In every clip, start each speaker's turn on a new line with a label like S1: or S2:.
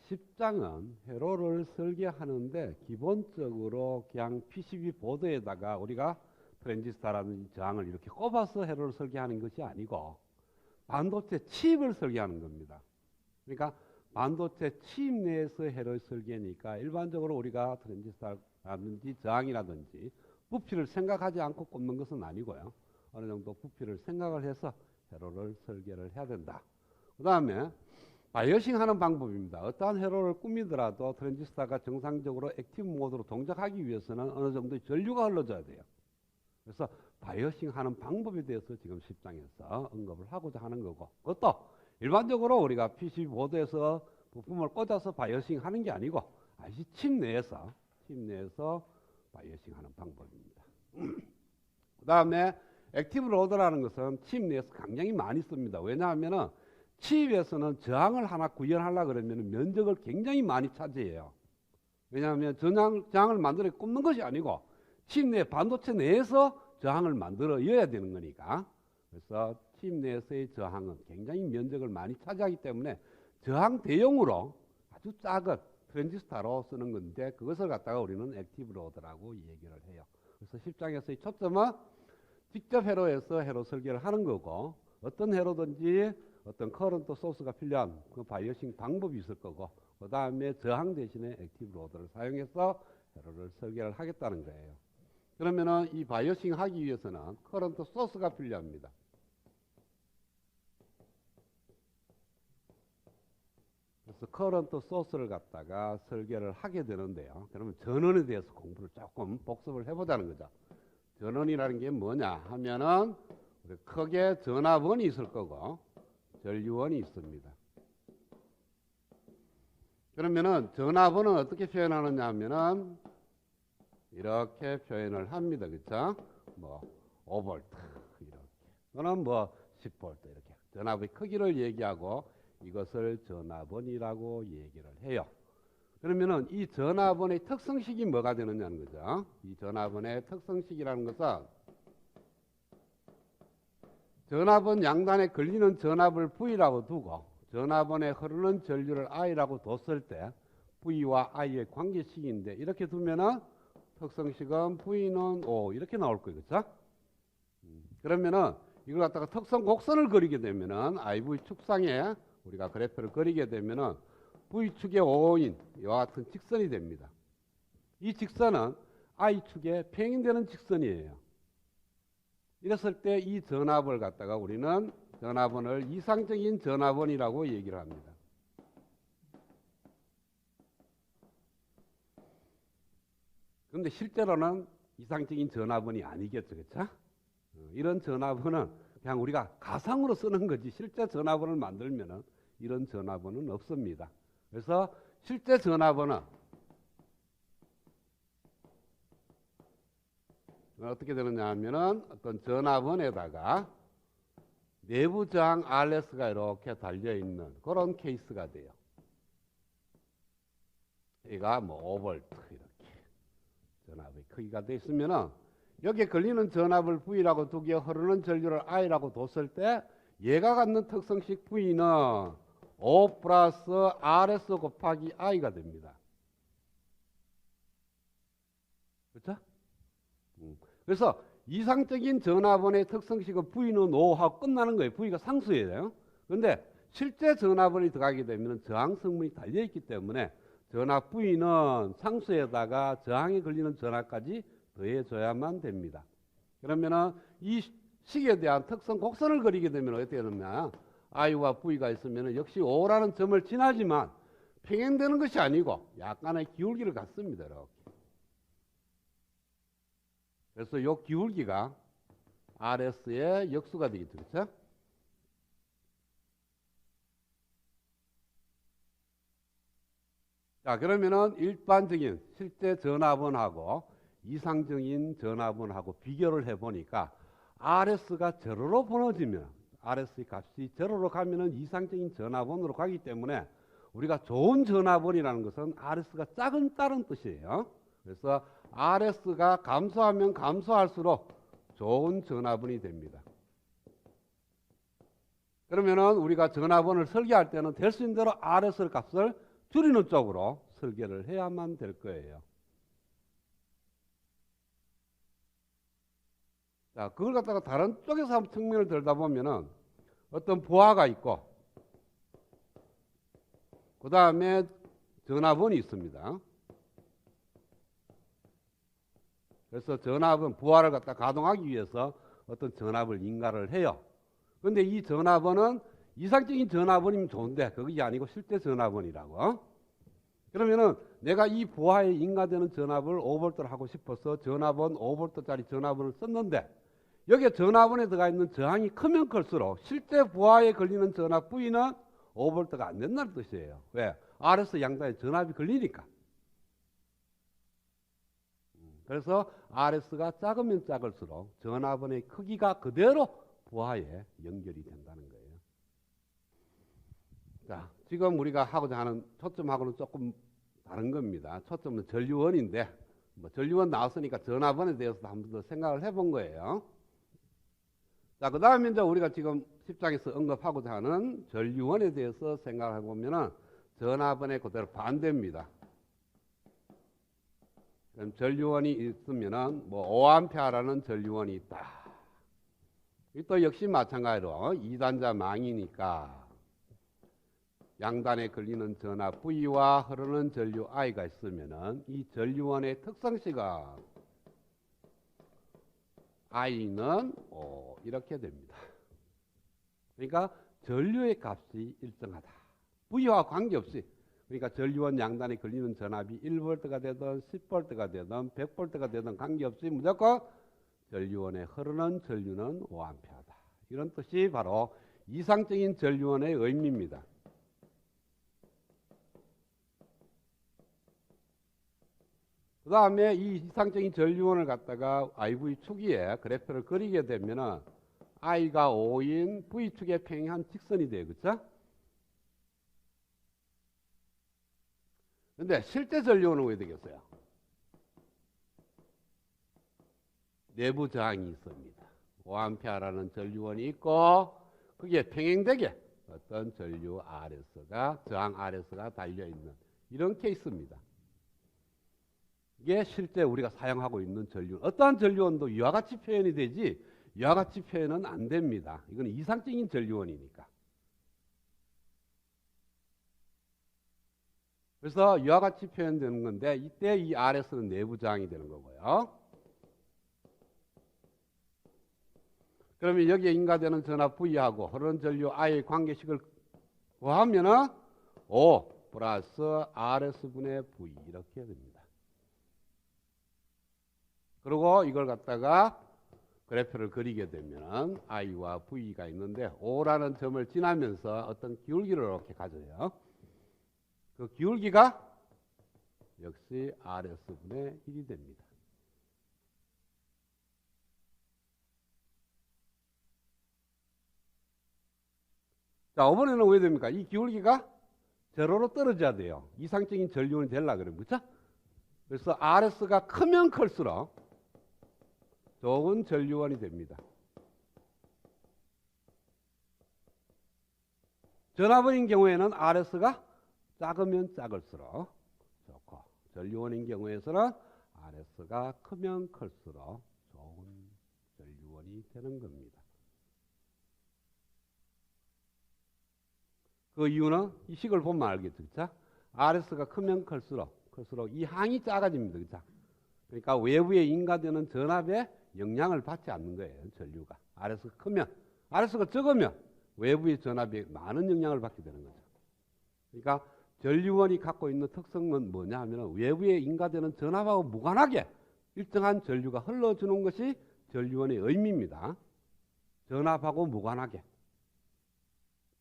S1: 10장은 회로를 설계하는데 기본적으로 그냥 PCB 보드에다가 우리가 트랜지스터라든지 저항을 이렇게 꼽아서 회로를 설계하는 것이 아니고 반도체 칩을 설계하는 겁니다. 그러니까 반도체 칩 내에서 회로의 설계니까 일반적으로 우리가 트랜지스터라든지 저항이라든지 부피를 생각하지 않고 꼽는 것은 아니고요. 어느 정도 부피를 생각을 해서 회로를 설계를 해야 된다. 그 다음에 바이어싱 하는 방법입니다. 어떠한 회로를 꾸미더라도 트랜지스터가 정상적으로 액티브 모드로 동작하기 위해서는 어느 정도의 전류가 흘러져야 돼요. 그래서 바이어싱 하는 방법에 대해서 지금 10장에서 언급을 하고자 하는 거고, 그것도 일반적으로 우리가 PC 보드에서 부품을 꽂아서 바이어싱 하는 게 아니고 IC 칩 내에서 바이어싱 하는 방법입니다. 그 다음에 액티브 로드라는 것은 칩 내에서 굉장히 많이 씁니다. 왜냐하면은 칩에서는 저항을 하나 구현하려고 그러면 면적을 굉장히 많이 차지해요. 왜냐하면 저항을 만들어 꼽는 것이 아니고 칩 내 반도체 내에서 저항을 만들어야 되는 거니까. 그래서 칩 내에서의 저항은 굉장히 면적을 많이 차지하기 때문에 저항 대용으로 아주 작은 트랜지스터로 쓰는 건데 그것을 갖다가 우리는 액티브 로드라고 얘기를 해요. 그래서 10장에서의 초점은 직접 회로에서 회로 설계를 하는 거고, 어떤 회로든지 어떤 커런트 소스가 필요한 그 바이어싱 방법이 있을 거고, 그 다음에 저항 대신에 액티브 로드를 사용해서 회로를 설계를 하겠다는 거예요. 그러면은 이 바이어싱 하기 위해서는 커런트 소스가 필요합니다. 그래서 커런트 소스를 갖다가 설계를 하게 되는데요. 그러면 전원에 대해서 공부를 조금 복습을 해보자는 거죠. 전원이라는 게 뭐냐 하면은 크게 전압원이 있을 거고 전류원이 있습니다. 그러면은 전압원은 어떻게 표현하느냐 하면은 이렇게 표현을 합니다. 그렇죠? 뭐 5V 이렇게 또는 뭐 10V 이렇게 전압의 크기를 얘기하고 이것을 전압원이라고 얘기를 해요. 그러면은 이 전압원의 특성식이 뭐가 되느냐는 거죠. 이 전압원의 특성식이라는 것은 전압원 양단에 걸리는 전압을 V라고 두고 전압원에 흐르는 전류를 I라고 뒀을 때 V와 I의 관계식인데 이렇게 두면은 특성식은 V는 O 이렇게 나올 거예요. 그렇죠? 그러면은 이걸 갖다가 특성 곡선을 그리게 되면은 IV 축상에 우리가 그래프를 그리게 되면은 V축의 O인 이와 같은 직선이 됩니다. 이 직선은 I축에 평행되는 직선이에요. 이랬을 때 이 전압을 갖다가 우리는 전압원을 이상적인 전압원이라고 얘기를 합니다. 그런데 실제로는 이상적인 전압원이 아니겠죠. 그렇죠? 이런 전압원은 그냥 우리가 가상으로 쓰는 거지 실제 전압원을 만들면은 이런 전압원은 없습니다. 그래서 실제 전압원은 어떻게 되느냐 하면은 어떤 전압원에다가 내부 저항 RS가 이렇게 달려있는 그런 케이스가 돼요. 얘가 뭐 5V 이렇게 전압의 크기가 되어 있으면은 여기에 걸리는 전압을 V라고 두기에 흐르는 전류를 I라고 뒀을 때 얘가 갖는 특성식 V는 5 플러스 RS 곱하기 I가 됩니다. 그렇죠? 그래서 이상적인 전압원의 특성식은 V는 5 하고 끝나는 거예요. V가 상수예요. 그런데 실제 전압원이 들어가게 되면 저항 성분이 달려있기 때문에 전압 V는 상수에다가 저항에 걸리는 전압까지 더해줘야만 됩니다. 그러면은 이 식에 대한 특성 곡선을 그리게 되면 어떻게 되느냐? I와 V가 있으면 역시 O라는 점을 지나지만 평행되는 것이 아니고 약간의 기울기를 갖습니다. 이렇게. 그래서 이 기울기가 RS의 역수가 되겠죠. 그렇죠? 자, 그러면은 일반적인 실제 전압원하고 이상적인 전압원하고 비교를 해보니까 RS가 제로로 번어지면 RS의 값이 제로로 가면은 이상적인 전압원으로 가기 때문에 우리가 좋은 전압원이라는 것은 RS가 작다는 뜻이에요. 그래서 RS가 감소하면 감소할수록 좋은 전압원이 됩니다. 그러면은 우리가 전압원을 설계할 때는 될 수 있는 대로 RS 값을 줄이는 쪽으로 설계를 해야만 될 거예요. 자, 그걸 갖다가 다른 쪽에서 한번 측면을 들여다보면은 어떤 부하가 있고, 그 다음에 전압원이 있습니다. 그래서 전압은 부하를 갖다 가동하기 위해서 어떤 전압을 인가를 해요. 그런데 이 전압원은 이상적인 전압원이면 좋은데 그게 아니고 실제 전압원이라고. 그러면은 내가 이 부하에 인가되는 전압을 5V를 하고 싶어서 전압원 5V짜리 전압원을 썼는데 여기에 전압원에 들어가 있는 저항이 크면 클수록 실제 부하에 걸리는 전압 V는 5V가 안 된다는 뜻이에요. 왜? RS 양단에 전압이 걸리니까. 그래서 RS가 작으면 작을수록 전압원의 크기가 그대로 부하에 연결이 된다는 거예요. 자, 지금 우리가 하고자 하는 초점하고는 조금 다른 겁니다. 초점은 전류원인데 뭐 전류원 나왔으니까 전압원에 대해서도 한 번 더 생각을 해본 거예요. 자, 그 다음에 이제 우리가 지금 10장에서 언급하고자 하는 전류원에 대해서 생각을 해보면은 전압원의 그대로 반대입니다. 그럼 전류원이 있으면은 뭐 5A라는 전류원이 있다. 또 역시 마찬가지로 2단자 망이니까 양단에 걸리는 전압 V와 흐르는 전류 I가 있으면은 이 전류원의 특성시가 I는 이렇게 됩니다. 그러니까 전류의 값이 일정하다. V와 관계없이, 그러니까 전류원 양단에 걸리는 전압이 1V가 되든 10V가 되든 100V가 되든 관계없이 무조건 전류원에 흐르는 전류는 5A다. 이런 뜻이 바로 이상적인 전류원의 의미입니다. 그 다음에 이 이상적인 전류원을 갖다가 IV 축위에 그래프를 그리게 되면은 I가 5인 V축에 평행한 직선이 돼요. 그렇죠? 근데 실제 전류원은 왜 되겠어요? 내부 저항이 있습니다. 5A라는 전류원이 있고 그게 평행되게 어떤 전류 RS가 저항 RS가 달려있는 이런 케이스입니다. 이게 실제 우리가 사용하고 있는 전류원. 어떠한 전류원도 이와 같이 표현이 되지 이와 같이 표현은 안 됩니다. 이건 이상적인 전류원이니까. 그래서 이와 같이 표현되는 건데 이때 이 RS는 내부 저항이 되는 거고요. 그러면 여기에 인가되는 전압 V하고 흐르는 전류 I의 관계식을 구하면은 5 플러스 RS분의 V 이렇게 됩니다. 그리고 이걸 갖다가 그래프를 그리게 되면 I와 V가 있는데 5라는 점을 지나면서 어떤 기울기를 이렇게 가져요. 그 기울기가 역시 RS분의 1이 됩니다. 자, 이번에는 왜 됩니까? 이 기울기가 제로로 떨어져야 돼요. 이상적인 전류원이 되려고 그러면, 그렇죠? 그래서 RS가 크면 클수록 좋은 전류원이 됩니다. 전압원인 경우에는 RS가 작으면 작을수록 좋고 전류원인 경우에서는 RS가 크면 클수록 좋은 전류원이 되는 겁니다. 그 이유는 이 식을 보면 알겠죠. 그렇죠? RS가 크면 클수록 이 항이 작아집니다. 그렇죠? 그러니까 외부에 인가되는 전압에 영향을 받지 않는 거예요. 전류가. RS가 크면. RS가 적으면 외부의 전압에 많은 영향을 받게 되는 거죠. 그러니까 전류원이 갖고 있는 특성은 뭐냐 하면 외부에 인가되는 전압하고 무관하게 일정한 전류가 흘러주는 것이 전류원의 의미입니다. 전압하고 무관하게.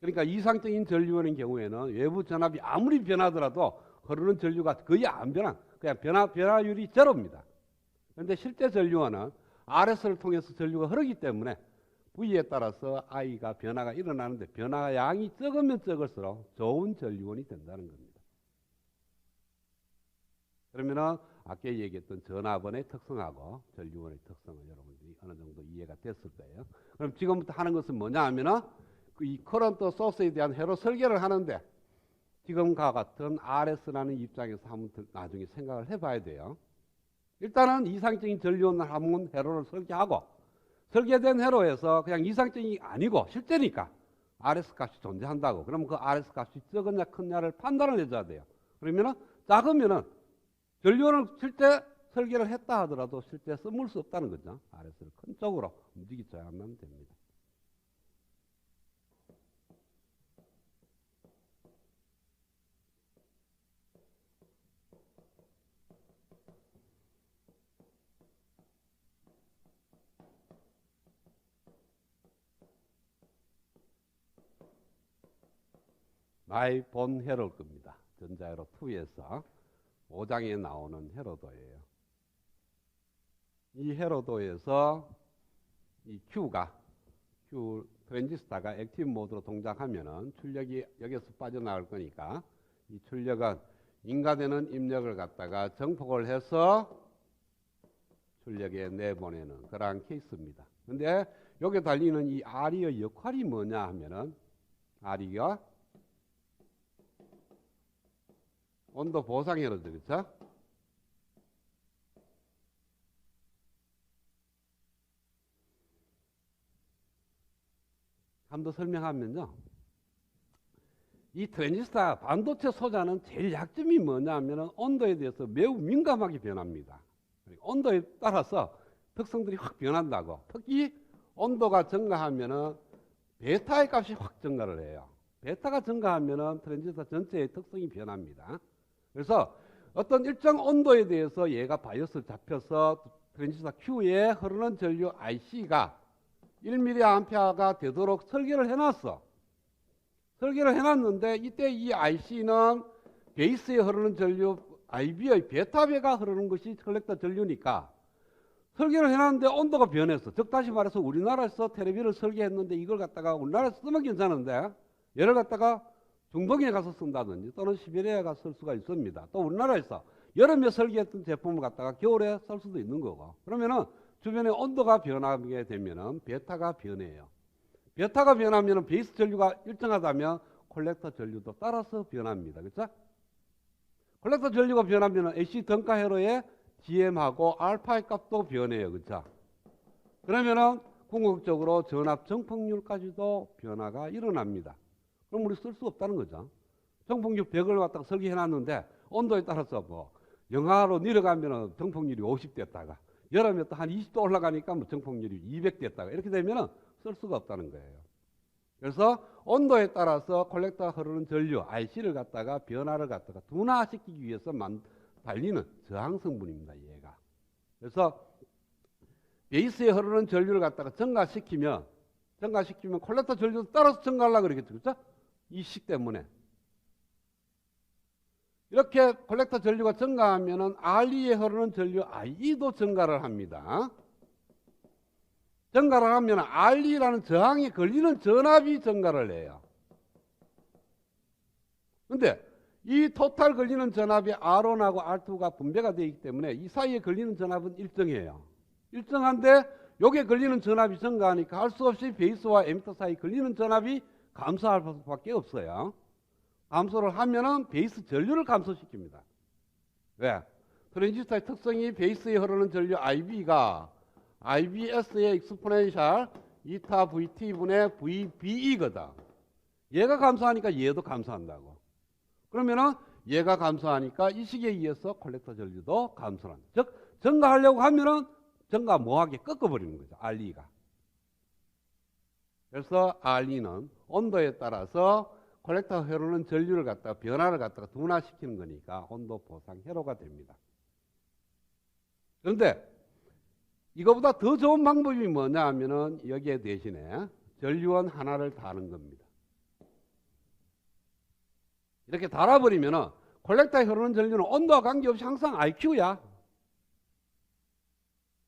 S1: 그러니까 이상적인 전류원인 경우에는 외부 전압이 아무리 변하더라도 흐르는 전류가 거의 안 변한, 그냥 변화율이 제로입니다. 그런데 실제 전류원은 RS를 통해서 전류가 흐르기 때문에 V에 따라서 I가 변화가 일어나는데 변화 양이 적으면 적을수록 좋은 전류원이 된다는 겁니다. 그러면은 아까 얘기했던 전압원의 특성하고 전류원의 특성을 여러분들이 어느 정도 이해가 됐을 거예요. 그럼 지금부터 하는 것은 뭐냐 하면은 이 커런트 소스에 대한 회로 설계를 하는데 지금과 같은 RS라는 입장에서 한번 나중에 생각을 해봐야 돼요. 일단은 이상적인 전류원을 한번 회로를 설계하고, 설계된 회로에서 그냥 이상적이 아니고 실제니까 RS 값이 존재한다고. 그러면 그 RS 값이 적으냐 크냐를 판단을 해줘야 돼요. 그러면은 작으면은 전류원을 실제 설계를 했다 하더라도 실제 써물 수 없다는 거죠. RS를 큰 쪽으로 움직이줘야만 됩니다. 마이 본 헤로 겁니다. 전자회로 2에서 5장에 나오는 헤로도예요. 이 헤로도에서 이 Q 트랜지스터가 액티브 모드로 동작하면은 출력이 여기서 빠져나갈 거니까 이 출력은 인가되는 입력을 갖다가 정폭을 해서 출력에 내보내는 그러한 케이스입니다. 근데 여기 달리는 이 R의 역할이 뭐냐 하면은 R이가 온도 보상 헤로죠. 그렇죠? 한 번 더 설명하면요. 이 트랜지스터 반도체 소자는 제일 약점이 뭐냐 하면 온도에 대해서 매우 민감하게 변합니다. 온도에 따라서 특성들이 확 변한다고. 특히 온도가 증가하면은 베타의 값이 확 증가를 해요. 베타가 증가하면은 트랜지스터 전체의 특성이 변합니다. 그래서 어떤 일정 온도에 대해서 얘가 바이오스를 잡혀서 트랜지스터 Q에 흐르는 전류 IC가 1mA가 되도록 설계를 해놨어. 설계를 해놨는데 이때 이 IC는 베이스에 흐르는 전류 IB의 베타배가 흐르는 것이 컬렉터 전류니까 설계를 해놨는데 온도가 변했어. 즉 다시 말해서 우리나라에서 텔레비를 설계했는데 이걸 갖다가 우리나라에서 쓰면 괜찮은데 얘를 갖다가 중동에 가서 쓴다든지 또는 시베리아에 가서 쓸 수가 있습니다. 또 우리나라에서 여름에 설계했던 제품을 갖다가 겨울에 쓸 수도 있는 거고. 그러면은 주변에 온도가 변하게 되면은 베타가 변해요. 베타가 변하면은 베이스 전류가 일정하다면 콜렉터 전류도 따라서 변합니다. 그렇죠? 콜렉터 전류가 변하면은 AC 등가 회로의 GM하고 알파의 값도 변해요. 그렇죠? 그러면은 궁극적으로 전압 정폭률까지도 변화가 일어납니다. 그럼 우리 쓸 수 없다는 거죠. 정폭률 100을 갖다가 설계해 놨는데 온도에 따라서 뭐 영하로 내려가면은 정폭률이 50 됐다가 여름에 또 한 20도 올라가니까 뭐 정폭률이 200 됐다가 이렇게 되면은 쓸 수가 없다는 거예요. 그래서 온도에 따라서 콜렉터가 흐르는 전류 IC를 갖다가 변화를 갖다가 둔화시키기 위해서 달리는 저항 성분입니다. 얘가. 그래서 베이스에 흐르는 전류를 갖다가 증가시키면 콜렉터 전류도 따라서 증가하려고 그러겠죠. 그렇죠? 이 식 때문에. 이렇게 콜렉터 전류가 증가하면은 RE에 흐르는 전류 IE도 증가를 합니다. 증가를 하면 RE라는 저항에 걸리는 전압이 증가를 해요. 근데 이 토탈 걸리는 전압이 R1하고 R2가 분배가 되어 있기 때문에 이 사이에 걸리는 전압은 일정해요. 일정한데 여기에 걸리는 전압이 증가하니까 할 수 없이 베이스와 에미터 사이 걸리는 전압이 감소할 수밖에 없어요. 감소를 하면은 베이스 전류를 감소시킵니다. 왜? 트랜지스터의 특성이 베이스에 흐르는 전류 IB가 IBS의 익스포넨셜 이타 VT분의 VBE거든. 얘가 감소하니까 얘도 감소한다고. 그러면은 얘가 감소하니까 이 식에 의해서 콜렉터 전류도 감소한다. 즉 증가하려고 하면은 증가 뭐하게 꺾어버리는 거죠. RE가. 그래서 RE는 온도에 따라서 콜렉터 회로는 전류를 갖다가 변화를 갖다가 둔화시키는 거니까 온도 보상 회로가 됩니다. 그런데 이거보다 더 좋은 방법이 뭐냐 하면은 여기에 대신에 전류원 하나를 다는 겁니다. 이렇게 달아버리면은 콜렉터에 흐르는 전류는 온도와 관계없이 항상 IQ야.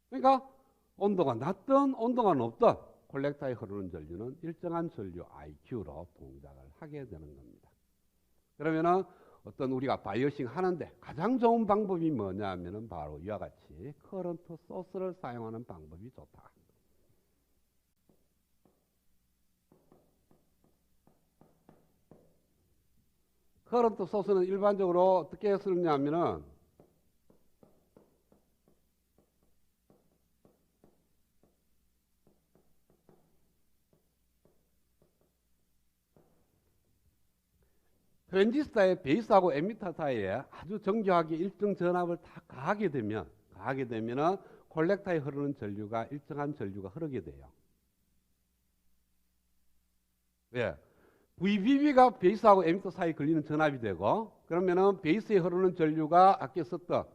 S1: 그러니까 온도가 낮든 온도가 높든 콜렉터에 흐르는 전류는 일정한 전류 IQ로 동작을 하게 되는 겁니다. 그러면은 어떤 우리가 바이오싱 하는데 가장 좋은 방법이 뭐냐 하면은 바로 이와 같이 커런트 소스를 사용하는 방법이 좋다. 커런트 소스는 일반적으로 어떻게 쓰느냐면은 트랜지스터의 베이스하고 에미터 사이에 아주 정교하게 일정 전압을 다 가하게 되면은 콜렉터에 흐르는 전류가 일정한 전류가 흐르게 돼요. 왜? VBB가 베이스하고 에미터 사이에 걸리는 전압이 되고, 그러면은 베이스에 흐르는 전류가 아까 썼던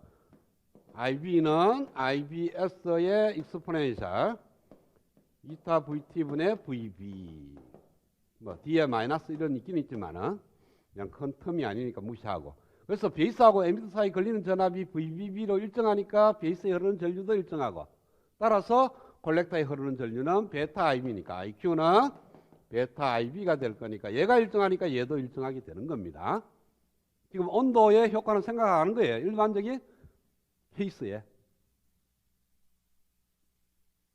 S1: IB는 IBS의 익스포넨셜 이타 VT분의 VB 뭐 D에 마이너스 이런 있긴 있지만은 그냥 큰 텀이 아니니까 무시하고, 그래서 베이스하고 에미터 사이 걸리는 전압이 VBB로 일정하니까 베이스에 흐르는 전류도 일정하고, 따라서 콜렉터에 흐르는 전류는 베타 IB니까 IQ는 베타 IB가 될 거니까 얘가 일정하니까 얘도 일정하게 되는 겁니다. 지금 온도의 효과는 생각하는 거예요. 일반적인 케이스에.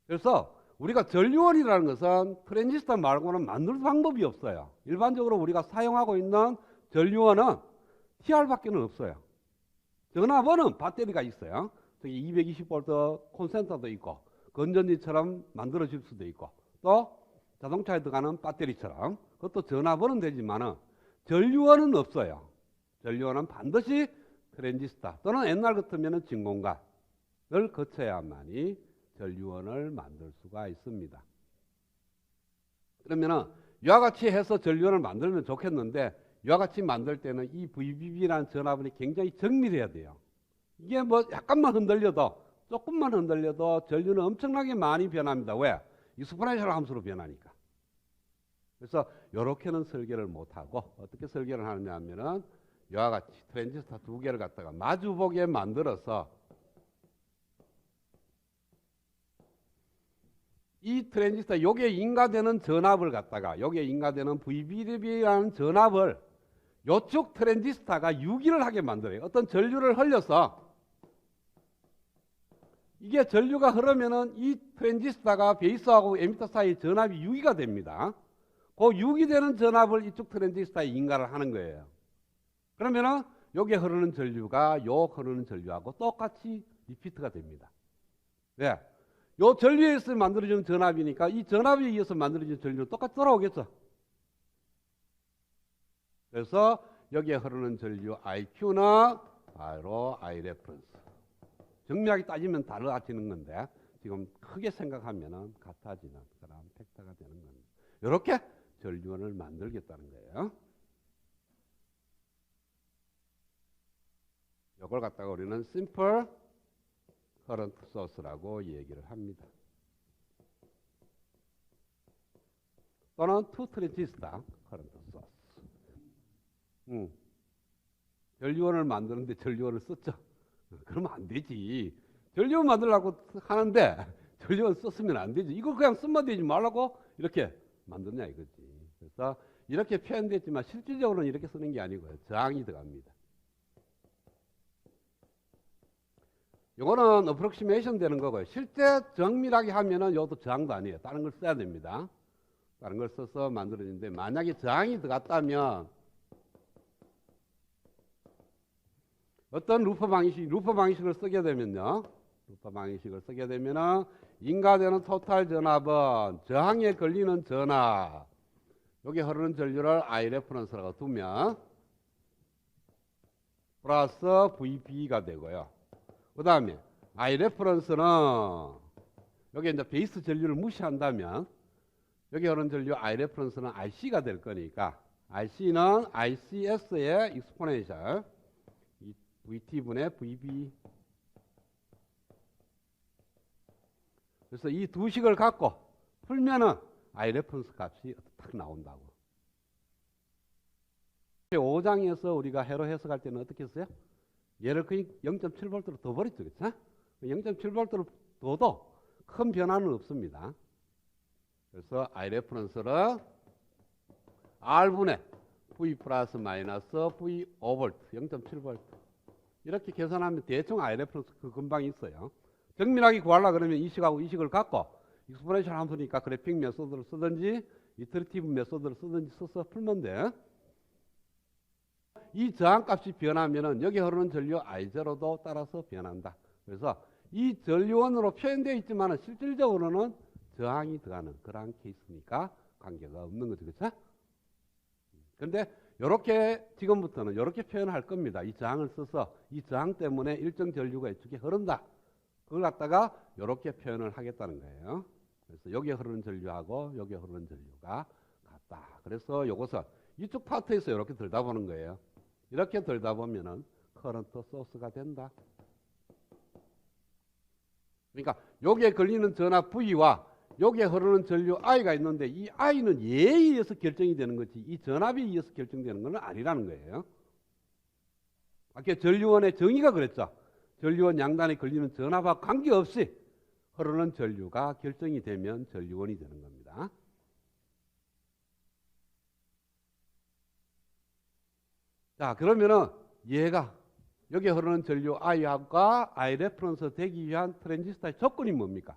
S1: 그래서 우리가 전류원이라는 것은 트랜지스터 말고는 만들 방법이 없어요. 일반적으로 우리가 사용하고 있는 전류원은 TR밖에는 없어요. 전압원은 배터리가 있어요. 저기 220V 콘센터도 있고 건전지처럼 만들어질 수도 있고 또 자동차에 들어가는 배터리처럼 그것도 전압원은 되지만은 전류원은 없어요. 전류원은 반드시 트랜지스터 또는 옛날 같으면은 진공관을 거쳐야만이 전류원을 만들 수가 있습니다. 그러면은 이와 같이 해서 전류원을 만들면 좋겠는데 이와 같이 만들 때는 이 VBB라는 전압원이 굉장히 정밀해야 돼요. 이게 뭐 약간만 흔들려도 조금만 흔들려도 전류는 엄청나게 많이 변합니다. 왜? 익스포넨셜 함수로 변하니까. 그래서 이렇게는 설계를 못하고 어떻게 설계를 하느냐 하면은 이와 같이 트랜지스터 두 개를 갖다가 마주보게 만들어서 이 트랜지스터 여기에 인가되는 전압을 갖다가 여기에 인가되는 VBB라는 전압을 이쪽 트랜지스터가 유기를 하게 만들어요. 어떤 전류를 흘려서 이게 전류가 흐르면은 이 트랜지스터가 베이스하고 에미터 사이 전압이 유기가 됩니다. 그 유기되는 전압을 이쪽 트랜지스터에 인가를 하는 거예요. 그러면은 여기에 흐르는 전류가 요 흐르는 전류하고 똑같이 리피트가 됩니다. 왜? 요 전류에 의해서 만들어지는 전압이니까 이 전압에 의해서 만들어지는 전류는 똑같이 돌아오겠죠. 그래서 여기에 흐르는 전류 IQ는 바로 Ireference. 정밀하게 따지면 달라지는 건데 지금 크게 생각하면은 같아지는 그런 팩터가 되는 겁니다. 이렇게 전류원을 만들겠다는 거예요. 이걸 갖다가 우리는 Simple Current Source라고 얘기를 합니다. 또는 Two Transistor Current Source. 전류원을 만드는데 전류원을 썼죠. 그러면 안 되지. 전류원 만들려고 하는데 전류원 썼으면 안 되지. 이거 그냥 쓰면 되지 말라고 이렇게 만드냐 이거지. 그래서 이렇게 표현됐지만 실질적으로는 이렇게 쓰는 게 아니고요. 저항이 들어갑니다. 이거는 어프록시메이션 되는 거고요. 실제 정밀하게 하면은 이것도 저항도 아니에요. 다른 걸 써야 됩니다. 다른 걸 써서 만들어지는데 만약에 저항이 들어갔다면 어떤 루퍼 방식을 쓰게 되면요. 루퍼 방식을 쓰게 되면은 인가되는 토탈 전압은 저항에 걸리는 전압. 여기 흐르는 전류를 Ireference라고 두면 플러스 VB가 되고요. 그 다음에 Ireference는 여기 이제 베이스 전류를 무시한다면 여기 흐르는 전류 Ireference는 RC가 될 거니까 RC는 ICS의 익스포넨셜 VT분의 VB. 그래서 이 두 식을 갖고 풀면은 Ireference 값이 딱 나온다고. 5장에서 우리가 해로 해석할 때는 어떻게 했어요? 얘를 거의 0.7V로 더 버렸죠. 그렇죠? 0.7V로 둬도 큰 변화는 없습니다. 그래서 Ireference를 R분의 V 플러스 마이너스 V 5V 0.7V 이렇게 계산하면 대충 Ireference 그 금방 있어요. 정밀하게 구하려고 그러면 이 식하고 이 식을 갖고 익스포넨셜 함수니까 그래픽 메소드를 쓰든지 이터레이티브 메소드를 쓰든지 써서 풀면 돼. 이 저항값이 변하면은 여기 흐르는 전류 I0도 따라서 변한다. 그래서 이 전류원으로 표현되어 있지만 실질적으로는 저항이 들어가는 그러한 케이스니까 관계가 없는 거죠. 그렇죠? 그런데 이렇게 지금부터는 이렇게 표현할 겁니다. 이 저항을 써서 이 저항 때문에 일정 전류가 이쪽에 흐른다. 그걸 갖다가 이렇게 표현을 하겠다는 거예요. 그래서 여기에 흐르는 전류하고 여기에 흐르는 전류가 같다. 그래서 이것은 이쪽 파트에서 이렇게 들다 보는 거예요. 이렇게 들다 보면은 커런트 소스가 된다. 그러니까 여기에 걸리는 전압 V와 여기에 흐르는 전류 I가 있는데 이 I는 얘에 의해서 결정이 되는 거지 이 전압에 의해서 결정되는 건 아니라는 거예요. 아까 전류원의 정의가 그랬죠. 전류원 양단에 걸리는 전압과 관계없이 흐르는 전류가 결정이 되면 전류원이 되는 겁니다. 자, 그러면은 얘가 여기 흐르는 전류 I과 I 레퍼런스 되기 위한 트랜지스터의 조건이 뭡니까?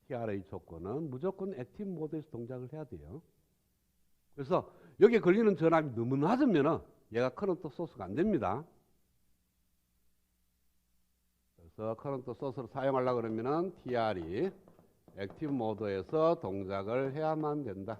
S1: TRA 조건은 무조건 액티브 모드에서 동작을 해야 돼요. 그래서 여기에 걸리는 전압이 너무 낮으면은 얘가 커런트 소스가 안 됩니다. 그래서 커런트 소스를 사용하려고 그러면은 TR이 액티브 모드에서 동작을 해야만 된다.